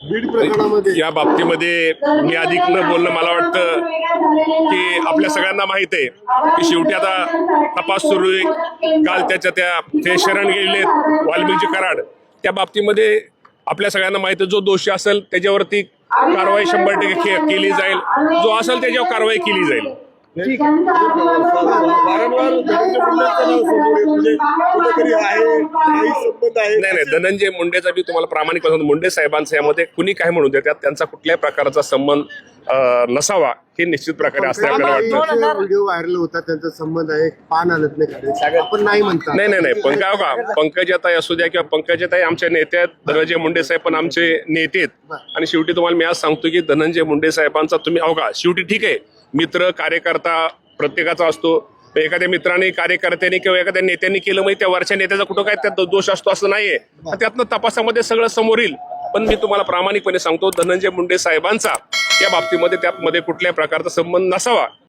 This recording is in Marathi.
बीड प्रकरणामध्ये या बाबतीमध्ये मी अधिक न बोलणं, मला वाटतं की आपल्या सगळ्यांना माहित आहे की शेवटी आता तपास सुरू आहे. काल ते शरण गेलेले वाल्मिकी कराड, त्या बाबतीमध्ये आपल्या सगळ्यांना माहिती आहे, जो दोषी असेल त्याच्यावरती कारवाई 100% केली जाईल, जो असेल त्याच्यावर कारवाई केली जाईल. ठीक आहे. वारंवार धनंजय मुंडेंचं नाव समोर येत म्हणजे कुठेतरी आहे, काही संबंध आहे. नाही, धनंजय मुंडेचा मी तुम्हाला प्रामाणिकपणे सांगतो, मुंडे साहेबांचा यामध्ये कुणी काय म्हणू देतात, त्यांचा कुठल्याही प्रकारचा संबंध नसावा हे निश्चित प्रकारे असं आपल्याला वाटतं. व्हिडिओ व्हायरल होता, त्यांचा संबंध आहे, पान आलत नाही, आपण नाही म्हणता. नाही पंकजाताई असू द्या किंवा पंकजाताई आमच्या नेते आहेत, धनंजय मुंडे साहेब पण आमचे नेते आहेत. आणि शेवटी तुम्हाला मी आज सांगतो की धनंजय मुंडे साहेबांचा तुम्ही अवघा, शेवटी ठीक आहे, मित्र कार्यकर्ता प्रत्येकाचा असतो. एखाद्या मित्राने, कार्यकर्त्यांनी किंवा एखाद्या नेत्यांनी केलं म्हणजे त्या वरच्या नेत्याचा कुठं काय त्यात दोष असतो असं नाहीये. त्यातनं तपासामध्ये सगळं समोर येईल. पण मी तुम्हाला प्रामाणिकपणे सांगतो, धनंजय मुंडे साहेबांचा या बाबतीमध्ये त्यामध्ये कुठल्याही प्रकारचा संबंध नसावा